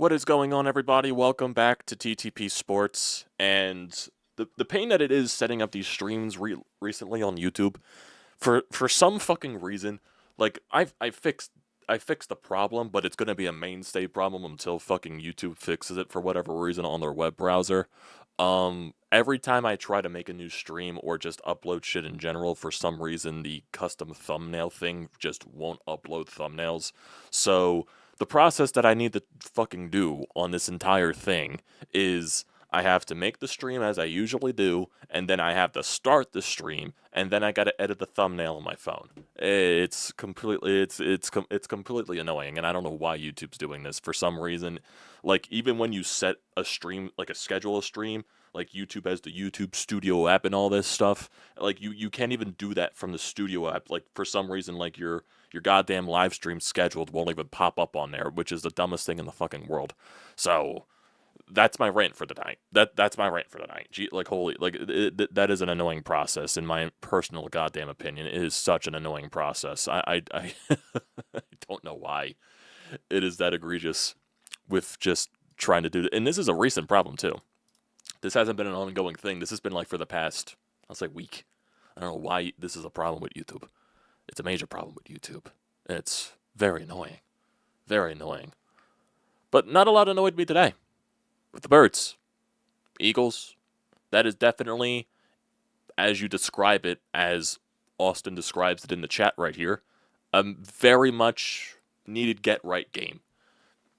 What is going on, everybody? Welcome back to TTP Sports. And the pain that it is setting up these streams recently on YouTube, for some fucking reason, like I fixed the problem, but it's gonna be a mainstay problem until fucking YouTube fixes it for whatever reason on their web browser. Every time I try to make a new stream or just upload shit in general, for some reason the custom thumbnail thing just won't upload thumbnails. So the process that I need to fucking do on this entire thing is I have to make the stream as I usually do, and then I have to start the stream, and then I gotta edit the thumbnail on my phone. It's completely annoying, and I don't know why YouTube's doing this. For some reason, like even when you set a stream, like a schedule a stream, like YouTube has the YouTube Studio app and all this stuff. Like you can't even do that from the Studio app. Like for some reason, like your goddamn live stream scheduled won't even pop up on there, which is the dumbest thing in the fucking world. So that's my rant for the night. That's my rant for the night. Gee, like holy, like that is an annoying process in my personal goddamn opinion. It is such an annoying process. I I don't know why it is that egregious with just trying to do it. And this is a recent problem too. This hasn't been an ongoing thing. This has been like for the past, I'll say, week. I don't know why this is a problem with YouTube. It's a major problem with YouTube. It's very annoying. Very annoying. But not a lot annoyed me today. With the birds. Eagles. That is definitely, as you describe it, as Austin describes it in the chat right here, a very much needed get-right game.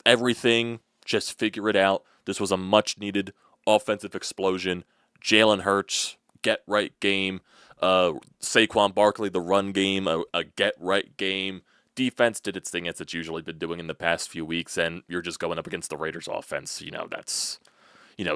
Everything, just figure it out. This was a much-needed offensive explosion. Jalen Hurts, get-right game. Saquon Barkley, the run game, a get-right game. Defense did its thing as it's usually been doing in the past few weeks, and you're just going up against the Raiders offense. That's,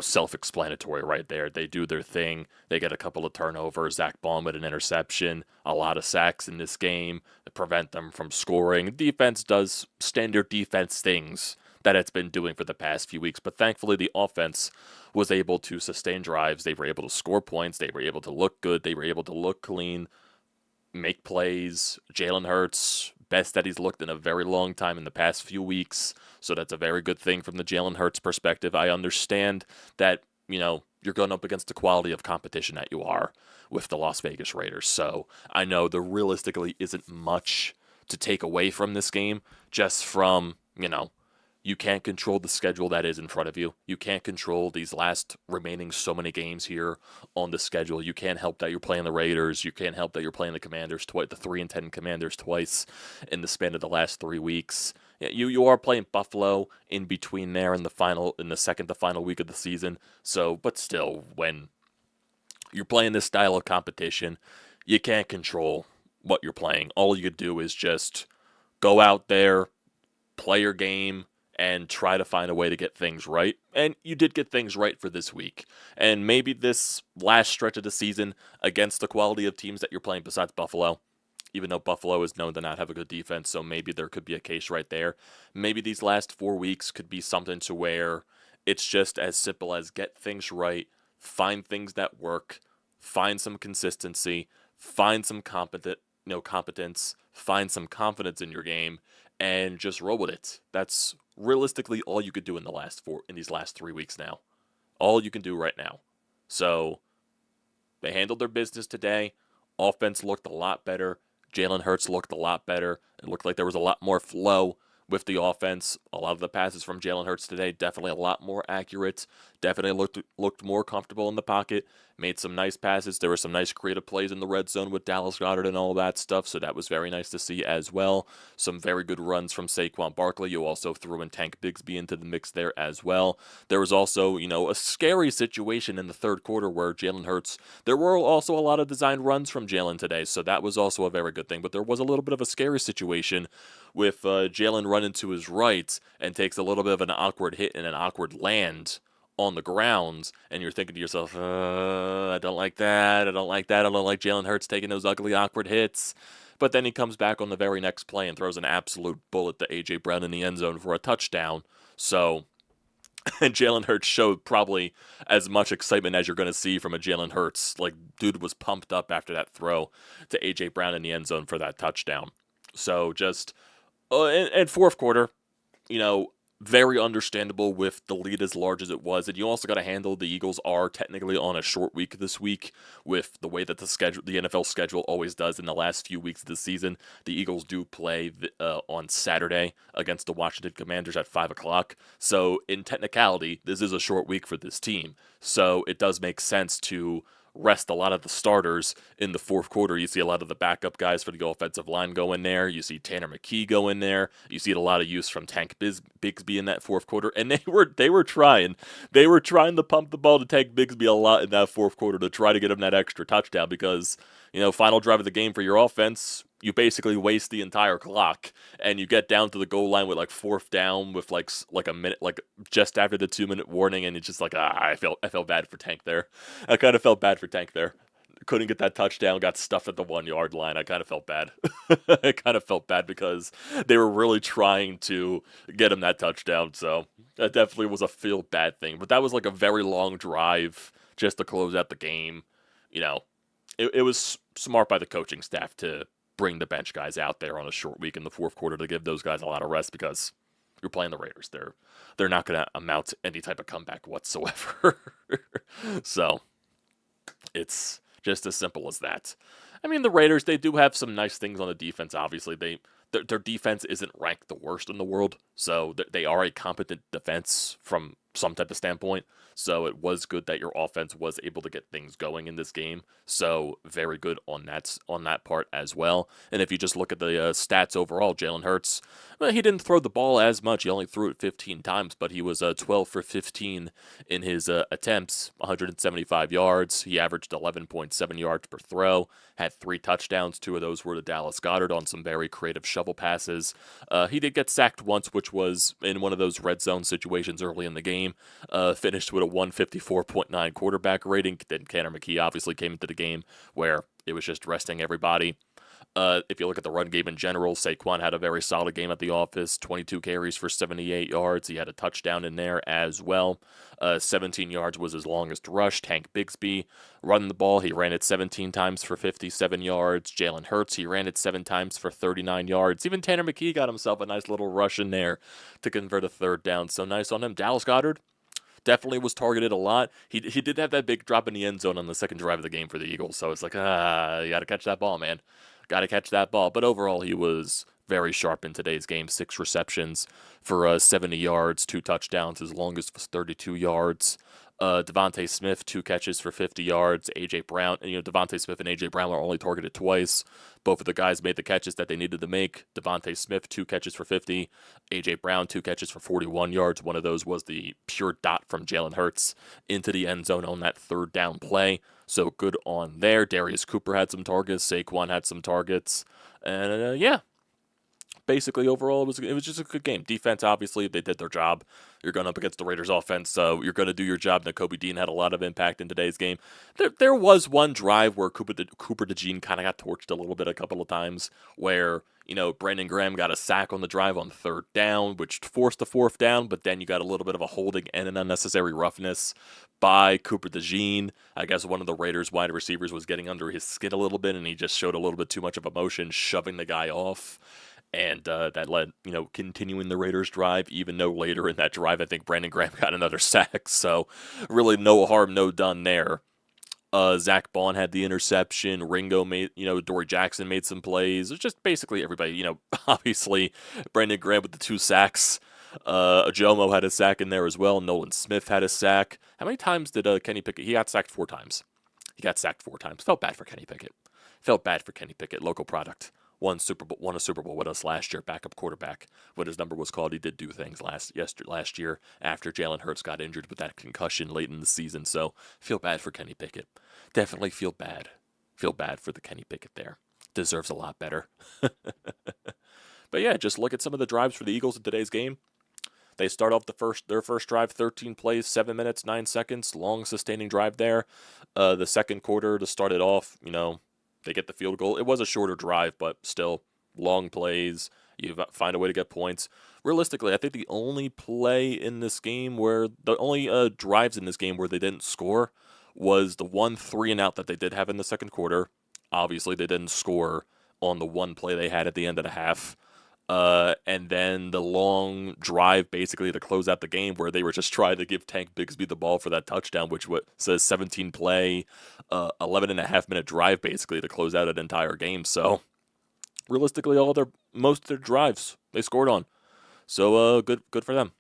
self-explanatory right there. They do their thing. They get a couple of turnovers. Zach Baum with an interception. A lot of sacks in this game that prevent them from scoring. Defense does standard defense things that it's been doing for the past few weeks, but thankfully the offense was able to sustain drives. They were able to score points. They were able to look good. They were able to look clean, make plays. Jalen Hurts, best that he's looked in a very long time in the past few weeks, so that's a very good thing from the Jalen Hurts perspective. I understand that, you're going up against the quality of competition that you are with the Las Vegas Raiders, so I know there realistically isn't much to take away from this game, just from, you can't control the schedule that is in front of you. You can't control these last remaining so many games here on the schedule. You can't help that you're playing the Raiders. You can't help that you're playing the Commanders twice, the 3-10 Commanders twice in the span of the last 3 weeks. You are playing Buffalo in between there in the second to final week of the season. So, but still, when you're playing this style of competition, you can't control what you're playing. All you could do is just go out there, play your game, and try to find a way to get things right. And you did get things right for this week. And maybe this last stretch of the season against the quality of teams that you're playing besides Buffalo, even though Buffalo is known to not have a good defense, so maybe there could be a case right there. Maybe these last 4 weeks could be something to where it's just as simple as get things right, find things that work, find some consistency, find some competence, find some confidence in your game, and just roll with it. That's realistically all you could do in these last 3 weeks now. All you can do right now. So they handled their business today. Offense looked a lot better. Jalen Hurts looked a lot better. It looked like there was a lot more flow with the offense. A lot of the passes from Jalen Hurts today definitely a lot more accurate. Definitely looked more comfortable in the pocket. Made some nice passes. There were some nice creative plays in the red zone with Dallas Goedert and all that stuff, so that was very nice to see as well. Some very good runs from Saquon Barkley. You also threw in Tank Bigsby into the mix there as well. There was also, a scary situation in the third quarter where Jalen Hurts, there were also a lot of designed runs from Jalen today, so that was also a very good thing, but there was a little bit of a scary situation with Jalen running to his right and takes a little bit of an awkward hit and an awkward land on the ground, and you're thinking to yourself, I don't like that, I don't like Jalen Hurts taking those ugly, awkward hits. But then he comes back on the very next play and throws an absolute bullet to A.J. Brown in the end zone for a touchdown. So, and Jalen Hurts showed probably as much excitement as you're going to see from a Jalen Hurts. Like, dude was pumped up after that throw to A.J. Brown in the end zone for that touchdown. So, just, and fourth quarter, very understandable with the lead as large as it was, and you also got to handle the Eagles are technically on a short week this week with the way that the NFL schedule always does in the last few weeks of the season. The Eagles do play on Saturday against the Washington Commanders at 5 o'clock. So in technicality, this is a short week for this team. So it does make sense to rest a lot of the starters in the fourth quarter. You see a lot of the backup guys for the offensive line go in there. You see Tanner McKee go in there. You see a lot of use from Tank Bigsby in that fourth quarter, and they were trying to pump the ball to Tank Bigsby a lot in that fourth quarter to try to get him that extra touchdown because final drive of the game for your offense. You basically waste the entire clock, and you get down to the goal line with like fourth down with like a minute, like just after the 2-minute warning, and it's just like I felt bad for Tank there. I kind of felt bad for Tank there. Couldn't get that touchdown, got stuffed at the 1-yard line. I kind of felt bad. I kind of felt bad because they were really trying to get him that touchdown. So that definitely was a feel bad thing. But that was like a very long drive just to close out the game. It was smart by the coaching staff to bring the bench guys out there on a short week in the fourth quarter to give those guys a lot of rest because you're playing the Raiders. They're not going to amount to any type of comeback whatsoever. So it's just as simple as that. I mean, the Raiders, they do have some nice things on the defense, obviously. Their defense isn't ranked the worst in the world, so they are a competent defense from some type of standpoint. So it was good that your offense was able to get things going in this game. So very good on that part as well. And if you just look at the stats overall, Jalen Hurts, well, he didn't throw the ball as much. He only threw it 15 times, but he was 12 for 15 in his attempts, 175 yards. He averaged 11.7 yards per throw, had 3 touchdowns. 2 of those were to Dallas Goedert on some very creative shovel passes. He did get sacked once, which was in one of those red zone situations early in the game. Finished with a 154.9 quarterback rating. Then Tanner McKee obviously came into the game where it was just resting everybody. If you look at the run game in general, Saquon had a very solid game at the office, 22 carries for 78 yards. He had a touchdown in there as well. 17 yards was his longest rush. Tank Bigsby running the ball. He ran it 17 times for 57 yards. Jalen Hurts, he ran it 7 times for 39 yards. Even Tanner McKee got himself a nice little rush in there to convert a third down. So nice on him. Dallas Goedert definitely was targeted a lot. He did have that big drop in the end zone on the second drive of the game for the Eagles. So it's like, you got to catch that ball, man. Got to catch that ball. But overall, he was very sharp in today's game. 6 receptions for 70 yards, 2 touchdowns. His longest was 32 yards. Devontae Smith, 2 catches for 50 yards. A.J. Brown, Devontae Smith and A.J. Brown were only targeted twice. Both of the guys made the catches that they needed to make. Devontae Smith, 2 catches for 50. A.J. Brown, 2 catches for 41 yards. One of those was the pure dot from Jalen Hurts into the end zone on that third down play. So good on there. Darius Cooper had some targets. Saquon had some targets. And, basically, overall, it was just a good game. Defense, obviously, they did their job. You're going up against the Raiders' offense, so you're going to do your job. Nakobe Dean had a lot of impact in today's game. There was one drive where Cooper DeJean kind of got torched a little bit a couple of times, where Brandon Graham got a sack on the drive on third down, which forced a fourth down, but then you got a little bit of a holding and an unnecessary roughness by Cooper DeJean. I guess one of the Raiders' wide receivers was getting under his skin a little bit, and he just showed a little bit too much of emotion, shoving the guy off. And that led, continuing the Raiders' drive, even though later in that drive, I think Brandon Graham got another sack. So really no harm, no done there. Zach Bond had the interception. Ringo made, Dory Jackson made some plays. It was just basically everybody, obviously Brandon Graham with the 2 sacks. Ajomo had a sack in there as well. Nolan Smith had a sack. How many times did Kenny Pickett? He got sacked 4 times. Felt bad for Kenny Pickett. Local product. Won a Super Bowl with us last year, backup quarterback. What his number was called, he did do things last year after Jalen Hurts got injured with that concussion late in the season. So feel bad for Kenny Pickett. Definitely feel bad. Feel bad for the Kenny Pickett there. Deserves a lot better. But yeah, just look at some of the drives for the Eagles in today's game. They start off their first drive, 13 plays, 7 minutes, 9 seconds, long sustaining drive there. The second quarter to start it off, they get the field goal. It was a shorter drive, but still long plays. You find a way to get points. Realistically, I think the only drives in this game where they didn't score was the 1 3-and-out that they did have in the second quarter. Obviously, they didn't score on the one play they had at the end of the half. And then the long drive basically to close out the game where they were just trying to give Tank Bigsby the ball for that touchdown, which says 17 play, 11.5 minute drive basically to close out an entire game. So realistically, most of their drives they scored on. So good for them.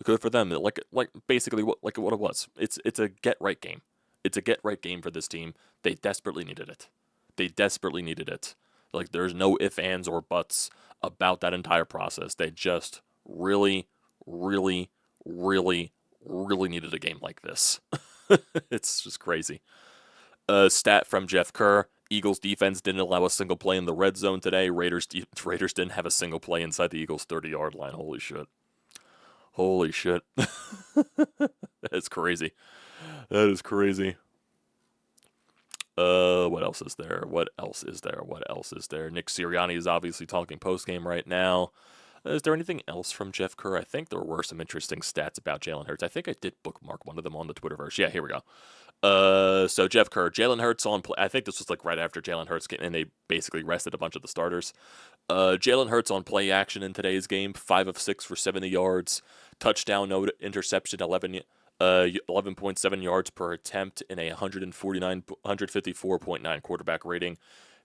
Good for them. Like basically what it was. It's a get right game. It's a get right game for this team. They desperately needed it. They desperately needed it. Like there's no ifs, ands, or buts about that entire process. They just really, really, really, really needed a game like this. It's just crazy. Stat from Jeff Kerr. Eagles defense didn't allow a single play in the red zone today. Raiders didn't have a single play inside the Eagles' 30-yard line. Holy shit. Holy shit. That's crazy. That is crazy. What else is there? What else is there? What else is there? Nick Sirianni is obviously talking post-game right now. Is there anything else from Jeff Kerr? I think there were some interesting stats about Jalen Hurts. I think I did bookmark one of them on the Twitterverse. Yeah, here we go. So Jeff Kerr, Jalen Hurts on play. I think this was like right after Jalen Hurts came, and they basically rested a bunch of the starters. Jalen Hurts on play action in today's game, 5 of 6 for 70 yards, touchdown, no interception, 11.7 yards per attempt in a 154.9 quarterback rating.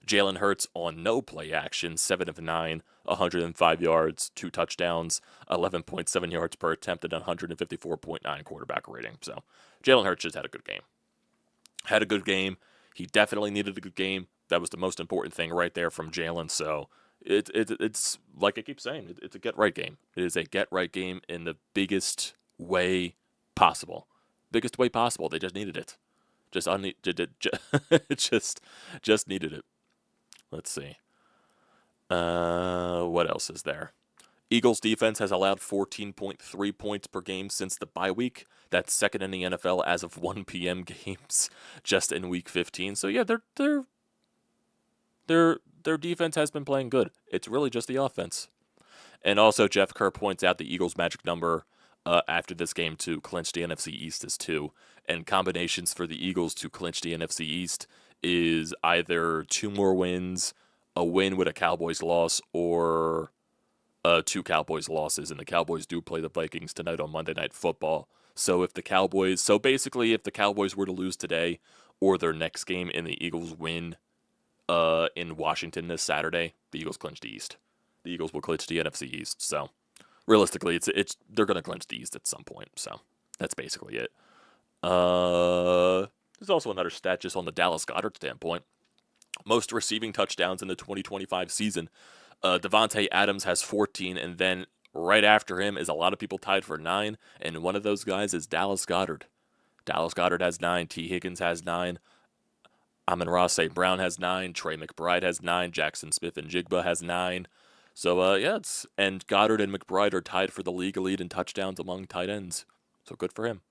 Jalen Hurts on no play action, 7 of 9, 105 yards, 2 touchdowns, 11.7 yards per attempt at 154.9 quarterback rating. So Jalen Hurts just had a good game. Had a good game. He definitely needed a good game. That was the most important thing right there from Jalen. So it's like I keep saying, it's a get right game. It is a get right game in the biggest way possible. Biggest way possible. They just needed it. Just needed it. Let's see. What else is there? Eagles defense has allowed 14.3 points per game since the bye week. That's second in the NFL as of 1 p.m. games just in week 15. So yeah, their defense has been playing good. It's really just the offense. And also Jeff Kerr points out the Eagles' magic number after this game to clinch the NFC East is 2. And combinations for the Eagles to clinch the NFC East is either 2 more wins, a win with a Cowboys loss, or 2 Cowboys losses. And the Cowboys do play the Vikings tonight on Monday Night Football. So if the Cowboys were to lose today or their next game and the Eagles win in Washington this Saturday, the Eagles clinch the East. The Eagles will clinch the NFC East. So realistically, they're going to clinch the East at some point. So that's basically it. There's also another stat just on the Dallas Goedert standpoint. Most receiving touchdowns in the 2025 season. Devontae Adams has 14, and then right after him is a lot of people tied for 9, and one of those guys is Dallas Goedert. Dallas Goedert has 9, T. Higgins has 9, Amon-Ra St. Brown has 9, Trey McBride has 9, Jackson Smith-Njigba has 9. So, and Goddard and McBride are tied for the league lead in touchdowns among tight ends. So good for him.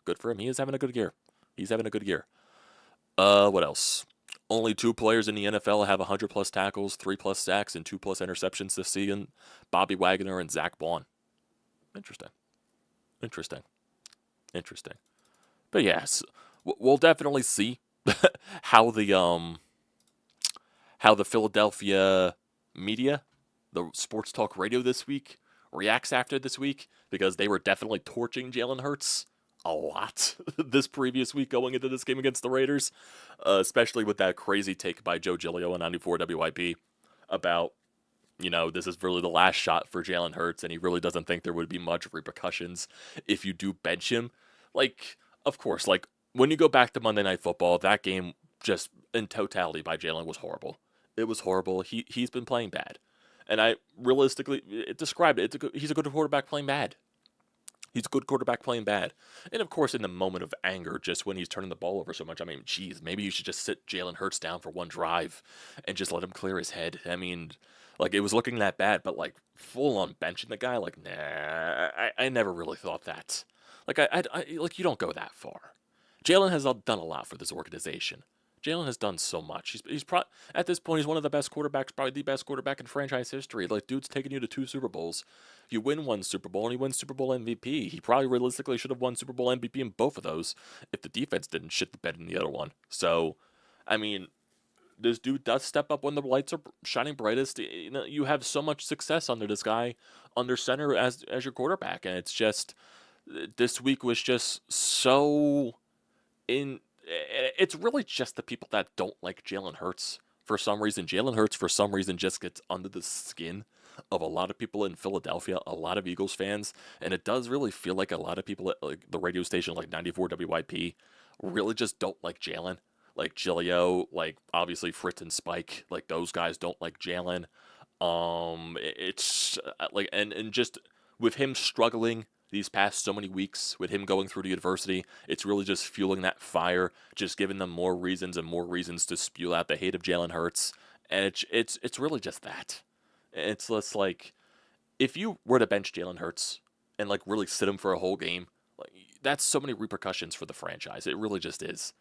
Good for him. He is having a good year. What else? Only 2 players in the NFL have 100-plus tackles, 3-plus sacks, and 2-plus interceptions this season. Bobby Wagner and Zach Bond. Interesting. But yes, we'll definitely see how the Philadelphia media, the sports talk radio this week, reacts after this week, because they were definitely torching Jalen Hurts a lot this previous week going into this game against the Raiders, especially with that crazy take by Joe Giglio on 94 WIP about, this is really the last shot for Jalen Hurts, and he really doesn't think there would be much repercussions if you do bench him. Like, of course, like, when you go back to Monday Night Football, that game just in totality by Jalen was horrible. It was horrible. He's been playing bad. And I realistically described it. He's a good quarterback playing bad. And of course, in the moment of anger, just when he's turning the ball over so much, I mean, geez, maybe you should just sit Jalen Hurts down for one drive and just let him clear his head. I mean, like, it was looking that bad, but like full on benching the guy, like, nah, I never really thought that. Like, I like, you don't go that far. Jalen has done a lot for this organization. Jalen has done so much. He's at this point, he's one of the best quarterbacks, probably the best quarterback in franchise history. Like, dude's taken you to 2 Super Bowls. You win 1 Super Bowl, and he wins Super Bowl MVP. He probably realistically should have won Super Bowl MVP in both of those if the defense didn't shit the bed in the other one. So, I mean, this dude does step up when the lights are shining brightest. You know, you have so much success under this guy, under center as your quarterback, and it's just this week was just so in. It's really just the people that don't like Jalen Hurts. For some reason, Jalen Hurts, for some reason, just gets under the skin of a lot of people in Philadelphia, a lot of Eagles fans, and it does really feel like a lot of people at like the radio station, like 94 WYP, really just don't like Jalen. Like Gilio, like obviously Fritz and Spike, like those guys don't like Jalen. It's like and just with him struggling these past so many weeks, with him going through the adversity, it's really just fueling that fire, just giving them more reasons and more reasons to spew out the hate of Jalen Hurts, and it's really just that. It's just like if you were to bench Jalen Hurts and like really sit him for a whole game, like that's so many repercussions for the franchise. It really just is.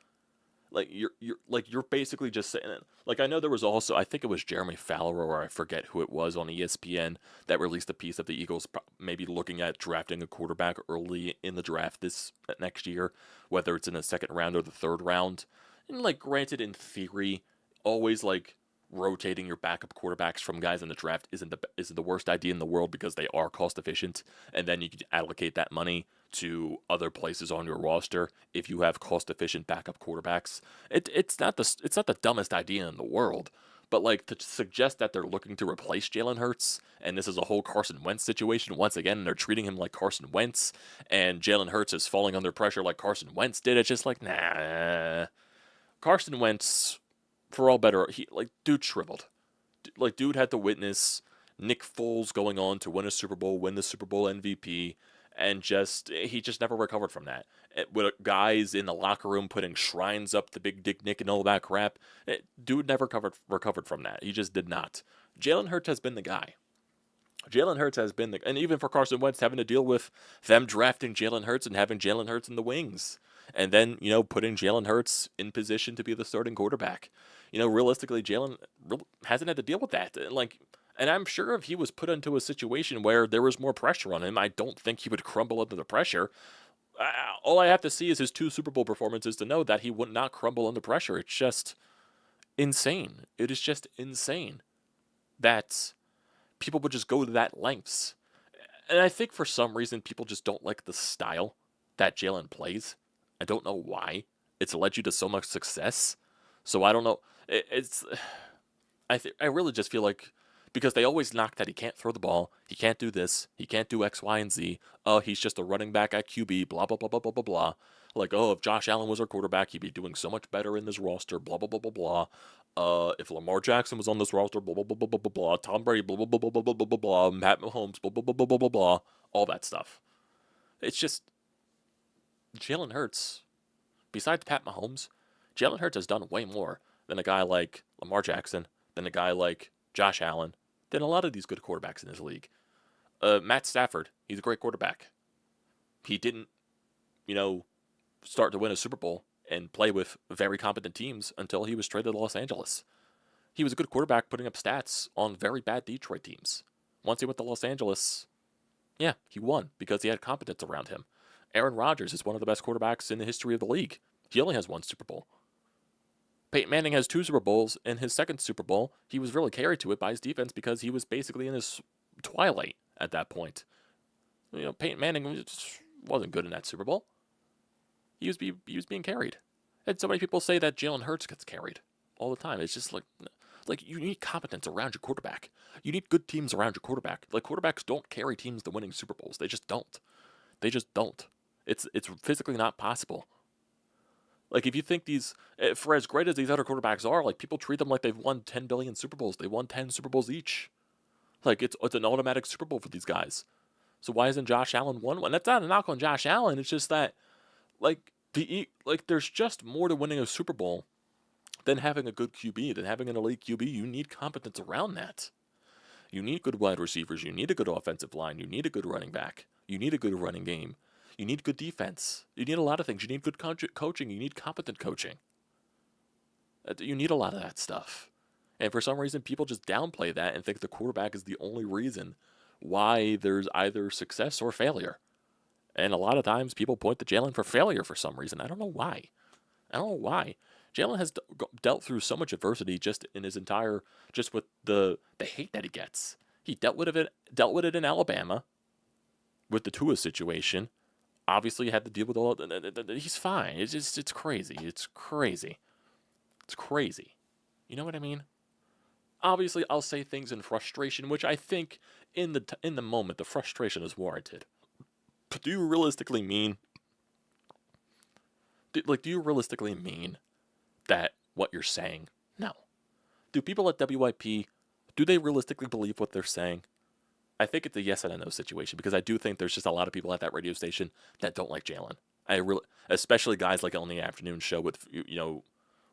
Like you're basically just saying it. Like I know there was also, I think it was Jeremy Fowler or I forget who it was on ESPN that released a piece of the Eagles maybe looking at drafting a quarterback early in the draft this next year, whether it's in the second round or the third round. And like granted, in theory, always like rotating your backup quarterbacks from guys in the draft isn't the worst idea in the world because they are cost efficient, and then you can allocate that money to other places on your roster if you have cost efficient backup quarterbacks. It's not the dumbest idea in the world, but like to suggest that they're looking to replace Jalen Hurts and this is a whole Carson Wentz situation once again, and they're treating him like Carson Wentz, and Jalen Hurts is falling under pressure like Carson Wentz did. It's just like nah. Carson Wentz, for all better, dude shriveled. Like dude had to witness Nick Foles going on to win a Super Bowl, win the Super Bowl MVP, and he just never recovered from that. With guys in the locker room putting shrines up to Big Dick Nick and all that crap, dude never recovered from that. He just did not. Jalen Hurts has been the guy. Jalen Hurts has been and even for Carson Wentz having to deal with them drafting Jalen Hurts and having Jalen Hurts in the wings, and then putting Jalen Hurts in position to be the starting quarterback. Realistically, Jalen hasn't had to deal with that. And I'm sure if he was put into a situation where there was more pressure on him, I don't think he would crumble under the pressure. All I have to see is his 2 Super Bowl performances to know that he would not crumble under pressure. It's just insane. It is just insane that people would just go to that lengths. And I think for some reason people just don't like the style that Jalen plays. I don't know why. It's led you to so much success. So I don't know. I really just feel like because they always knock that he can't throw the ball, he can't do this, he can't do X, Y, and Z. Oh, he's just a running back at QB, blah, blah, blah, blah, blah, blah, blah. Like, oh, if Josh Allen was our quarterback, he'd be doing so much better in this roster, blah, blah, blah, blah, blah. If Lamar Jackson was on this roster, blah, blah, blah, blah, blah, blah, blah. Tom Brady, blah, blah, blah, blah, blah, blah, blah, blah, blah. Pat Mahomes, blah, blah, blah, blah, blah, blah, blah. All that stuff. It's just Jalen Hurts, besides Pat Mahomes, Jalen Hurts has done way more than a guy like Lamar Jackson, than a guy like Josh Allen, than a lot of these good quarterbacks in this league. Matt Stafford, he's a great quarterback. He didn't, start to win a Super Bowl and play with very competent teams until he was traded to Los Angeles. He was a good quarterback putting up stats on very bad Detroit teams. Once he went to Los Angeles, yeah, he won because he had competence around him. Aaron Rodgers is one of the best quarterbacks in the history of the league. He only has 1 Super Bowl. Peyton Manning has 2 Super Bowls. In his second Super Bowl, he was really carried to it by his defense because he was basically in his twilight at that point. Peyton Manning wasn't good in that Super Bowl. He was being carried. And so many people say that Jalen Hurts gets carried all the time. It's just like you need competence around your quarterback. You need good teams around your quarterback. Like quarterbacks don't carry teams to winning Super Bowls. They just don't. They just don't. It's physically not possible. Like, if you think for as great as these other quarterbacks are, like, people treat them like they've won 10 billion Super Bowls. They won 10 Super Bowls each. Like, it's an automatic Super Bowl for these guys. So why isn't Josh Allen won one? That's not a knock on Josh Allen. It's just that, there's just more to winning a Super Bowl than having a good QB, than having an elite QB. You need competence around that. You need good wide receivers. You need a good offensive line. You need a good running back. You need a good running game. You need good defense. You need a lot of things. You need good coaching. You need competent coaching. You need a lot of that stuff. And for some reason, people just downplay that and think the quarterback is the only reason why there's either success or failure. And a lot of times, people point to Jalen for failure for some reason. I don't know why. Jalen has dealt through so much adversity just in his entire, just with the hate that he gets. He dealt with it in Alabama with the Tua situation. Obviously, had to deal with all. He's fine. It's crazy. It's crazy. It's crazy. You know what I mean? Obviously, I'll say things in frustration, which I think in the moment the frustration is warranted. But do you realistically mean? Do you realistically mean that what you're saying? No. Do people at WIP, do they realistically believe what they're saying? I think it's a yes and a no situation, because I do think there's just a lot of people at that radio station that don't like Jalen. Especially guys like on the afternoon show with,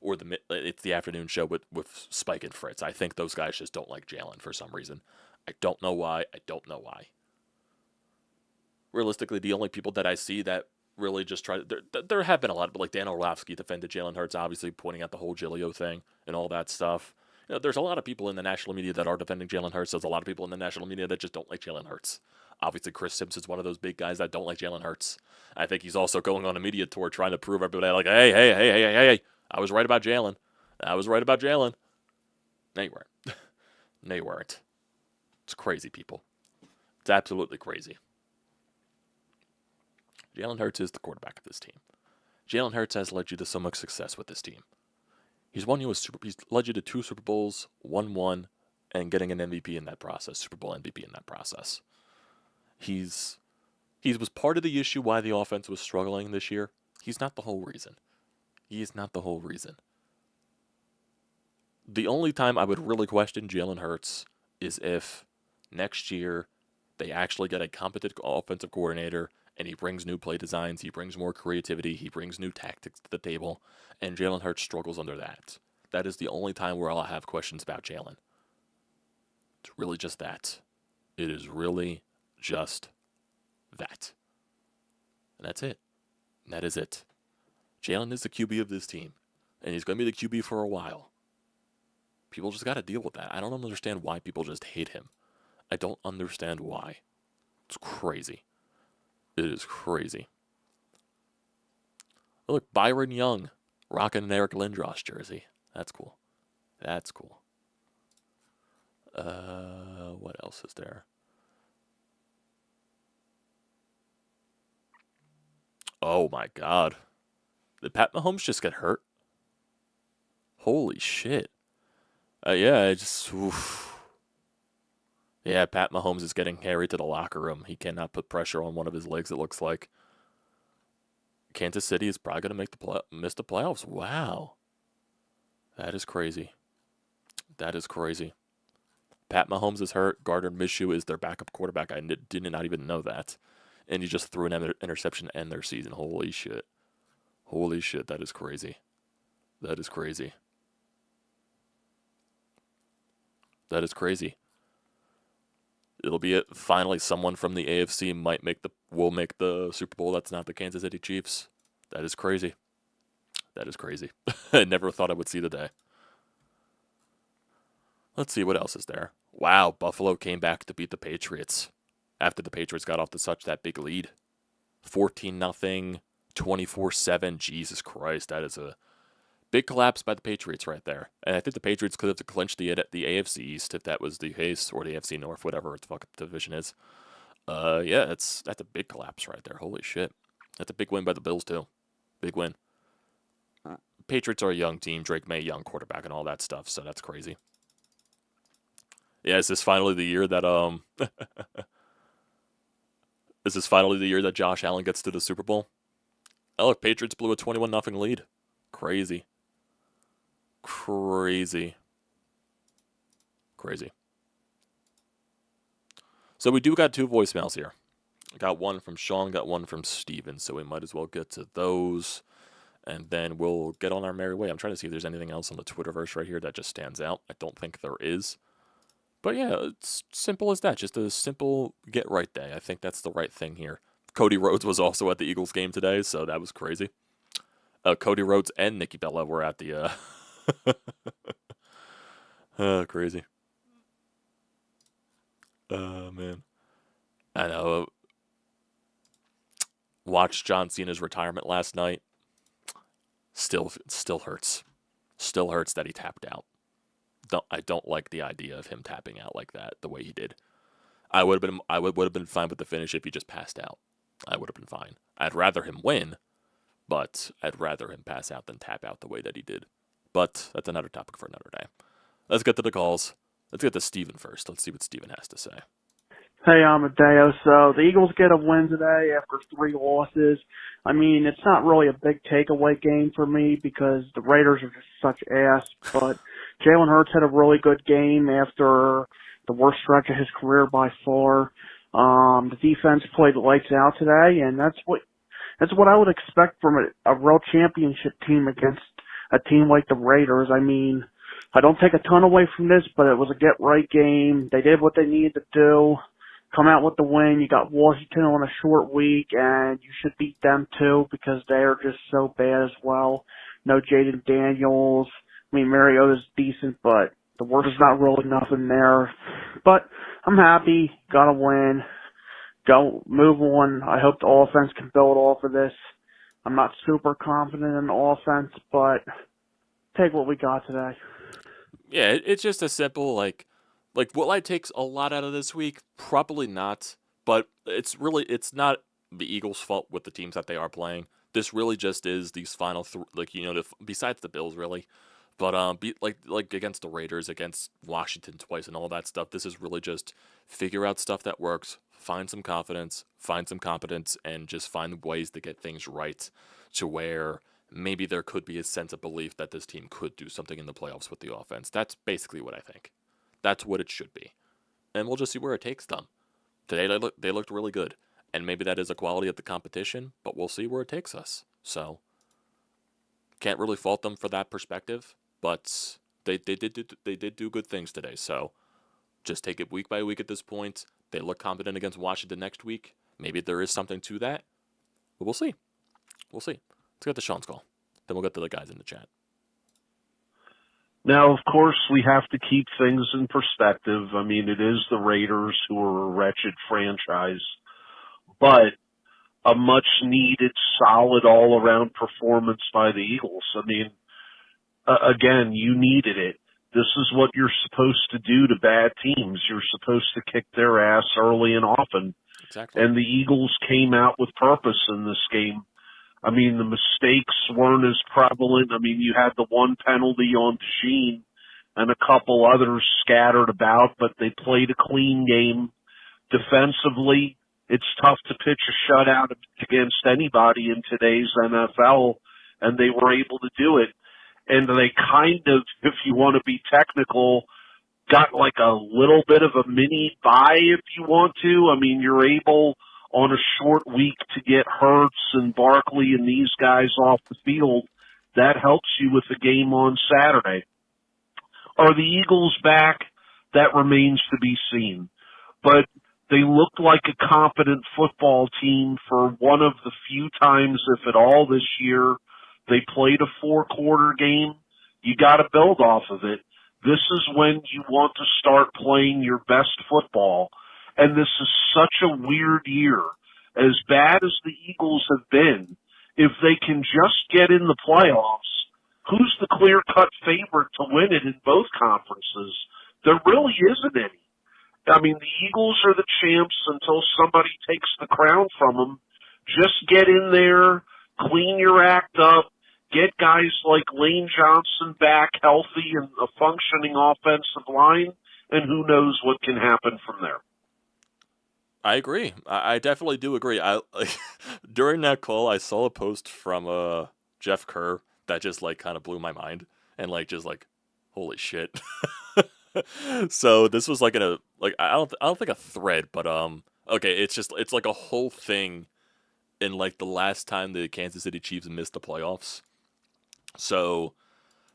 or it's the afternoon show with Spike and Fritz. I think those guys just don't like Jalen for some reason. I don't know why. Realistically, the only people that I see that really just try to, there have been a lot, but like Dan Orlovsky defended Jalen Hurts, obviously pointing out the whole Gilio thing and all that stuff. There's a lot of people in the national media that are defending Jalen Hurts. There's a lot of people in the national media that just don't like Jalen Hurts. Obviously, Chris Simpson's one of those big guys that don't like Jalen Hurts. I think he's also going on a media tour trying to prove everybody like, hey, I was right about Jalen. No, you weren't. No, you weren't. It's crazy, people. It's absolutely crazy. Jalen Hurts is the quarterback of this team. Jalen Hurts has led you to so much success with this team. He's led you to 2 Super Bowls, won 1, and getting an MVP in that process, Super Bowl MVP in that process. He was part of the issue why the offense was struggling this year. He's not the whole reason. He is not the whole reason. The only time I would really question Jalen Hurts is if next year they actually get a competent offensive coordinator and he brings new play designs, he brings more creativity, he brings new tactics to the table, and Jalen Hurts struggles under that. That is the only time where I'll have questions about Jalen. It's really just that. It is really just that. And that's it. And that is it. Jalen is the QB of this team, and he's going to be the QB for a while. People just got to deal with that. I don't understand why people just hate him. I don't understand why. It's crazy. It is crazy. Look, Byron Young rocking an Eric Lindros jersey. That's cool. That's cool. What else is there? Oh my God. Did Pat Mahomes just get hurt? Holy shit. Yeah, Yeah, Pat Mahomes is getting carried to the locker room. He cannot put pressure on one of his legs, it looks like. Kansas City is probably going to miss the playoffs. Wow. That is crazy. That is crazy. Pat Mahomes is hurt. Gardner Minshew is their backup quarterback. I did not even know that. And he just threw an interception to end their season. Holy shit. Holy shit, that is crazy. That is crazy. That is crazy. It'll be it. Finally, someone from the AFC will make the Super Bowl. That's not the Kansas City Chiefs. That is crazy. That is crazy. I never thought I would see the day. Let's see what else is there. Wow, Buffalo came back to beat the Patriots after the Patriots got off to such that big lead. 14-0, 24-7. Jesus Christ, that is a big collapse by the Patriots right there. And I think the Patriots could have clinched the AFC East if that was the case, or the AFC North, whatever the fuck the division is. Yeah, that's a big collapse right there. Holy shit. That's a big win by the Bills, too. Big win. Patriots are a young team. Drake May, young quarterback, and all that stuff, so that's crazy. Yeah, is this finally the year that is this finally the year that Josh Allen gets to the Super Bowl? Oh, look, Patriots blew a 21-0 lead. Crazy. Crazy. Crazy. So we do got 2 voicemails here. Got one from Sean, got one from Steven, so we might as well get to those. And then we'll get on our merry way. I'm trying to see if there's anything else on the Twitterverse right here that just stands out. I don't think there is. But yeah, it's simple as that. Just a simple get right day. I think that's the right thing here. Cody Rhodes was also at the Eagles game today, so that was crazy. Cody Rhodes and Nikki Bella were at the... crazy. Man. I know. Watched John Cena's retirement last night. Still hurts. Still hurts that he tapped out. I don't like the idea of him tapping out like that the way he did. I would have been fine with the finish if he just passed out. I would have been fine. I'd rather him win, but I'd rather him pass out than tap out the way that he did. But that's another topic for another day. Let's get to the calls. Let's get to Steven first. Let's see what Steven has to say. Hey, Amadeo. So the Eagles get a win today after 3 losses. I mean, it's not really a big takeaway game for me because the Raiders are just such ass, but Jalen Hurts had a really good game after the worst stretch of his career by far. The defense played lights out today, and that's what I would expect from a real championship team against a team like the Raiders. I mean, I don't take a ton away from this, but it was a get-right game. They did what they needed to do. Come out with the win. You got Washington on a short week, and you should beat them too because they are just so bad as well. No Jaden Daniels. I mean, Mariota's decent, but the worst is not really nothing there. But I'm happy. Got a win. Go move on. I hope the offense can build off of this. I'm not super confident in the offense, but take what we got today. Yeah, it's just a simple will I take a lot out of this week? Probably not. But it's not the Eagles' fault with the teams that they are playing. This really just is these final besides the Bills really, but against the Raiders, against Washington twice, and all that stuff. This is really just figure out stuff that works, find some confidence, find some competence, and just find ways to get things right to where maybe there could be a sense of belief that this team could do something in the playoffs with the offense. That's basically what I think. That's what it should be. And we'll just see where it takes them. Today they looked really good. And maybe that is a quality of the competition, but we'll see where it takes us. So, can't really fault them for that perspective, but they did do good things today. So, just take it week by week at this point. They look confident against Washington next week. Maybe there is something to that. But we'll see. We'll see. Let's get to Sean's call. Then we'll get to the guys in the chat. Now, of course, we have to keep things in perspective. I mean, it is the Raiders who are a wretched franchise, but a much-needed, solid, all-around performance by the Eagles. I mean, again, you needed it. This is what you're supposed to do to bad teams. You're supposed to kick their ass early and often. Exactly. And the Eagles came out with purpose in this game. I mean, the mistakes weren't as prevalent. I mean, you had the one penalty on Sheen and a couple others scattered about, but they played a clean game. Defensively, it's tough to pitch a shutout against anybody in today's NFL, and they were able to do it. And they kind of, if you want to be technical, got like a little bit of a mini bye if you want to. I mean, you're able on a short week to get Hurts and Barkley and these guys off the field. That helps you with the game on Saturday. Are the Eagles back? That remains to be seen. But they looked like a competent football team for one of the few times, if at all, this year. They played a 4-quarter game. You got to build off of it. This is when you want to start playing your best football. And this is such a weird year. As bad as the Eagles have been, if they can just get in the playoffs, who's the clear-cut favorite to win it in both conferences? There really isn't any. I mean, the Eagles are the champs until somebody takes the crown from them. Just get in there, clean your act up, get guys like Lane Johnson back healthy and a functioning offensive line, and who knows what can happen from there. I agree. I definitely do agree. During that call, I saw a post from Jeff Kerr that just kind of blew my mind and holy shit. So this was I don't think a thread, but okay, it's like a whole thing in the last time the Kansas City Chiefs missed the playoffs. So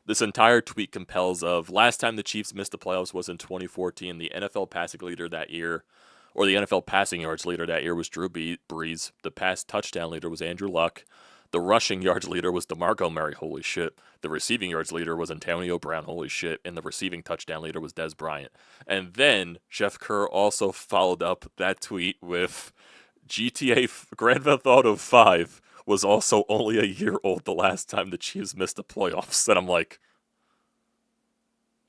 this entire tweet compels of last time the Chiefs missed the playoffs was in 2014. The NFL passing leader that year, or the NFL passing yards leader that year was Drew Brees. The pass touchdown leader was Andrew Luck. The rushing yards leader was DeMarco Murray. Holy shit. The receiving yards leader was Antonio Brown. Holy shit. And the receiving touchdown leader was Dez Bryant. And then Jeff Kerr also followed up that tweet with GTA Grand Theft Auto 5 was also only a year old the last time the Chiefs missed the playoffs. And I'm like,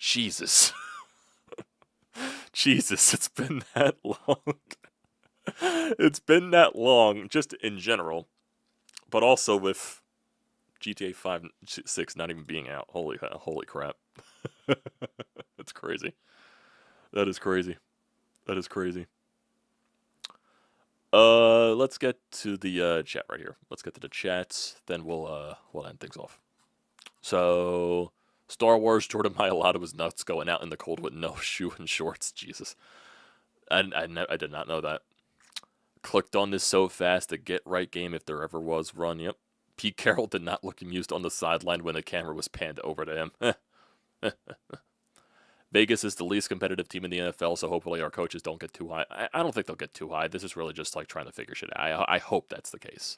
Jesus. Jesus, it's been that long. It's been that long, just in general, but also with GTA 5, 6 not even being out. Holy crap. That's crazy. That is crazy. That is crazy. Let's get to the chat right here. Let's get to the chats, then we'll end things off. So, Star Wars Jordan Mailata was nuts going out in the cold with no shoe and shorts. Jesus. I did not know that. Clicked on this so fast, the get right game if there ever was run. Yep. Pete Carroll did not look amused on the sideline when the camera was panned over to him. Vegas is the least competitive team in the NFL, so hopefully our coaches don't get too high. I don't think they'll get too high. This is really just like trying to figure shit out. I hope that's the case.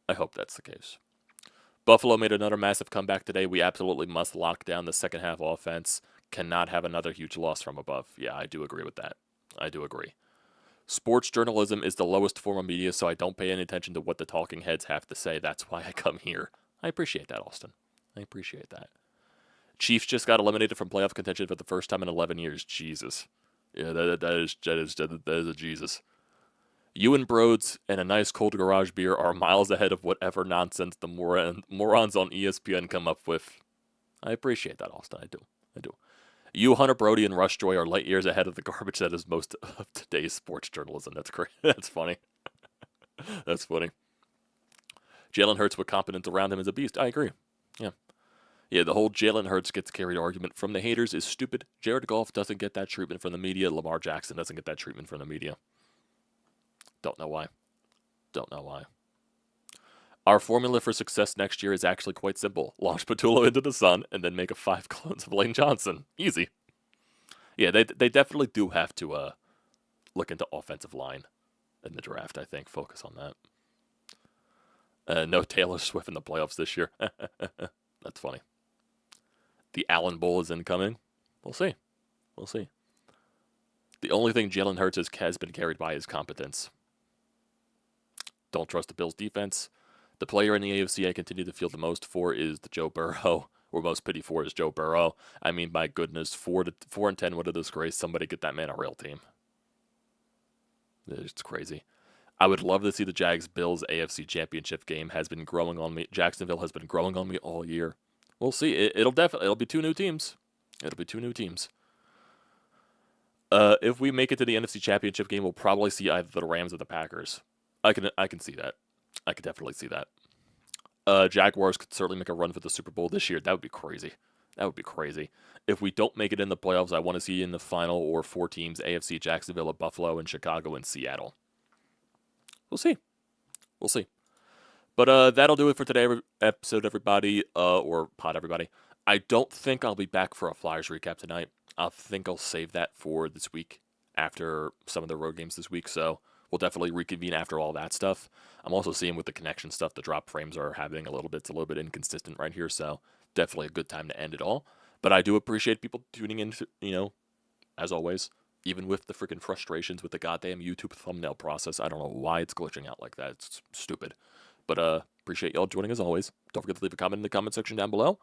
I hope that's the case. Buffalo made another massive comeback today. We absolutely must lock down the second half offense. Cannot have another huge loss from above. Yeah, I do agree with that. I do agree. Sports journalism is the lowest form of media, so I don't pay any attention to what the talking heads have to say. That's why I come here. I appreciate that, Austin. I appreciate that. Chiefs just got eliminated from playoff contention for the first time in 11 years. Jesus. Yeah, that is a Jesus. You and Brodes and a nice cold garage beer are miles ahead of whatever nonsense the morons on ESPN come up with. I appreciate that, Austin. I do. You, Hunter Brody, and Rush Joy are light years ahead of the garbage that is most of today's sports journalism. That's great. That's funny. That's funny. Jalen Hurts with competence around him is a beast. I agree. Yeah, the whole Jalen Hurts gets carried argument from the haters is stupid. Jared Goff doesn't get that treatment from the media. Lamar Jackson doesn't get that treatment from the media. Don't know why. Our formula for success next year is actually quite simple. Launch Patullo into the sun and then make a 5 clones of Lane Johnson. Easy. Yeah, they definitely do have to look into offensive line in the draft, I think. Focus on that. No Taylor Swift in the playoffs this year. That's funny. The Allen Bowl is incoming. We'll see. The only thing Jalen Hurts has been carried by is competence. Don't trust the Bills' defense. The player in the AFC I continue to feel the most for is the Joe Burrow, or most pity for is Joe Burrow. I mean, my goodness, 4-10, what a disgrace. Somebody get that man a real team. It's crazy. I would love to see the Jags-Bills AFC Championship game. Has been growing on me. Jacksonville has been growing on me all year. We'll see. It'll be 2 new teams. If we make it to the NFC Championship game, we'll probably see either the Rams or the Packers. I can see that. I could definitely see that. Jaguars could certainly make a run for the Super Bowl this year. That would be crazy. If we don't make it in the playoffs, I want to see in the final or 4 teams: AFC, Jacksonville, Buffalo, and Chicago, and Seattle. We'll see. But that'll do it for today's episode, everybody, or pod, everybody. I don't think I'll be back for a Flyers recap tonight. I think I'll save that for this week after some of the road games this week, so we'll definitely reconvene after all that stuff. I'm also seeing with the connection stuff, the drop frames are happening a little bit. It's a little bit inconsistent right here, so definitely a good time to end it all. But I do appreciate people tuning in, as always, even with the freaking frustrations with the goddamn YouTube thumbnail process. I don't know why it's glitching out like that. It's stupid. But appreciate y'all joining as always. Don't forget to leave a comment in the comment section down below.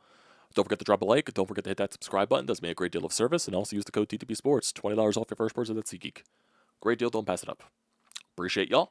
Don't forget to drop a like. Don't forget to hit that subscribe button. It does me a great deal of service. And also use the code TTPSPORTS. $20 off your first purchase at SEATGEEK. Great deal. Don't pass it up. Appreciate y'all.